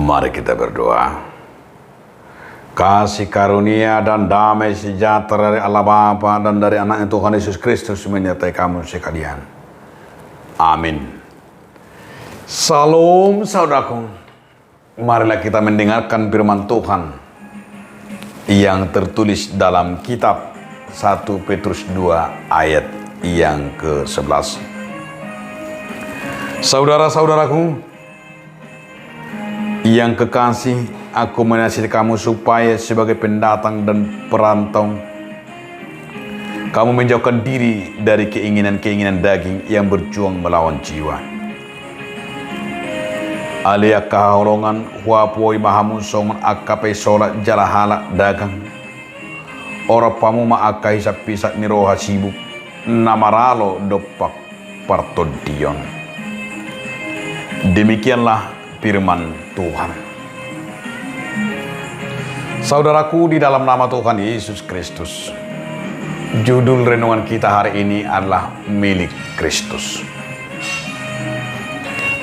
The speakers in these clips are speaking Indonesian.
Mari kita berdoa. Kasih karunia dan damai sejahtera dari Allah Bapa dan dari Anaknya Tuhan Yesus Kristus menyertai kamu sekalian. Amin. Salam saudaraku. Marilah kita mendengarkan firman Tuhan yang tertulis dalam kitab 1 Petrus 2 ayat yang ke-11. Saudara-saudaraku yang kekasih, aku menasihati kamu supaya sebagai pendatang dan perantau, kamu menjauhkan diri dari keinginan-keinginan daging yang berjuang melawan jiwa. Alia kaholongan huapoi mahamu songon akapai solat jalahala dagang. Ora pamu maakai sapisat niroha sibuk namaralo dopak partodion. Demikianlah firman Tuhan. Saudaraku, di dalam nama Tuhan Yesus Kristus, judul renungan kita hari ini adalah milik Kristus.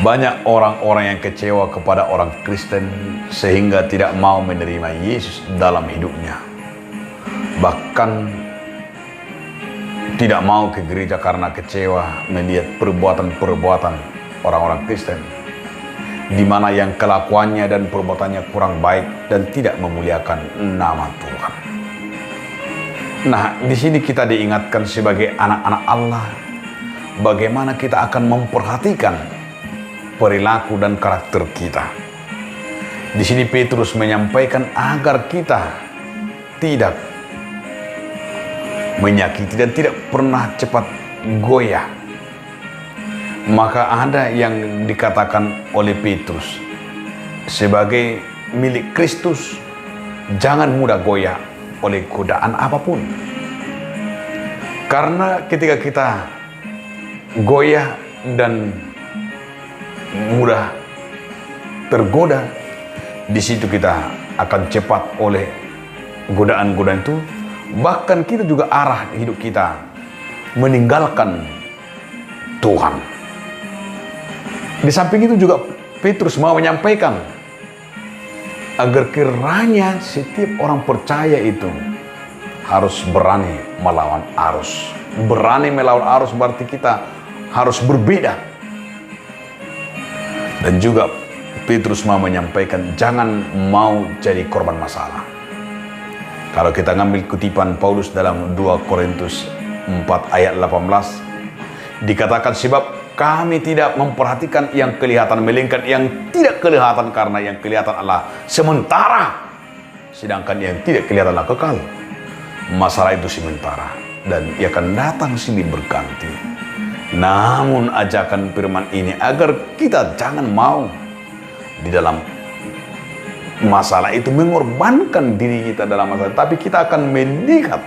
Banyak orang-orang yang kecewa kepada orang Kristen sehingga tidak mau menerima Yesus dalam hidupnya. Bahkan tidak mau ke gereja karena kecewa melihat perbuatan-perbuatan orang-orang Kristen, di mana yang kelakuannya dan perbuatannya kurang baik dan tidak memuliakan nama Tuhan. Nah, di sini kita diingatkan sebagai anak-anak Allah, bagaimana kita akan memperhatikan perilaku dan karakter kita. Di sini Petrus menyampaikan agar kita tidak menyakiti dan tidak pernah cepat goyah. Maka ada yang dikatakan oleh Petrus, sebagai milik Kristus, jangan mudah goyah oleh godaan apapun. Karena ketika kita goyah dan mudah tergoda, di situ kita akan cepat oleh godaan-godaan itu. Bahkan kita juga arah hidup kita meninggalkan Tuhan. Di samping itu juga Petrus mau menyampaikan agar kiranya setiap orang percaya itu harus berani melawan arus. Berani melawan arus berarti kita harus berbeda. Dan juga Petrus mau menyampaikan jangan mau jadi korban masalah. Kalau kita ngambil kutipan Paulus dalam 2 Korintus 4 ayat 18, dikatakan sebab kami tidak memperhatikan yang kelihatan, melainkan yang tidak kelihatan, karena yang kelihatan adalah sementara, sedangkan yang tidak kelihatan adalah kekal. Masalah itu sementara dan ia akan datang silih berganti. Namun ajakan firman ini agar kita jangan mau di dalam masalah itu mengorbankan diri kita dalam masalah, tapi kita akan melihat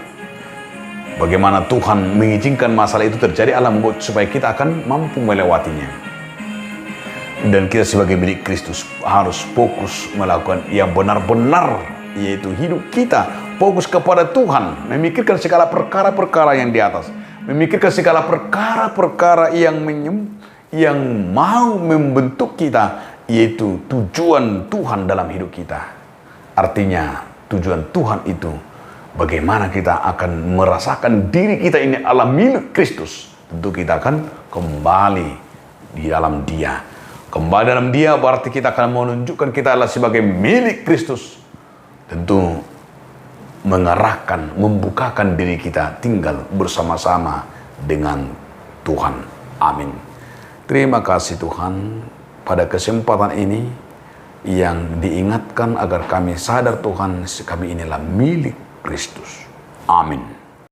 bagaimana Tuhan mengizinkan masalah itu terjadi alam buat supaya kita akan mampu melewatinya. Dan kita sebagai milik Kristus harus fokus melakukan yang benar-benar, yaitu hidup kita fokus kepada Tuhan, memikirkan segala perkara-perkara yang di atas, memikirkan segala perkara-perkara yang mau membentuk kita, yaitu tujuan Tuhan dalam hidup kita. Artinya tujuan Tuhan itu bagaimana kita akan merasakan diri kita ini adalah milik Kristus. Tentu kita akan kembali di dalam Dia. Kembali dalam Dia berarti kita akan menunjukkan kita adalah sebagai milik Kristus. Tentu mengarahkan, membukakan diri kita tinggal bersama-sama dengan Tuhan. Amin. Terima kasih Tuhan pada kesempatan ini yang diingatkan agar kami sadar Tuhan, kami inilah milik Kristus. Amin.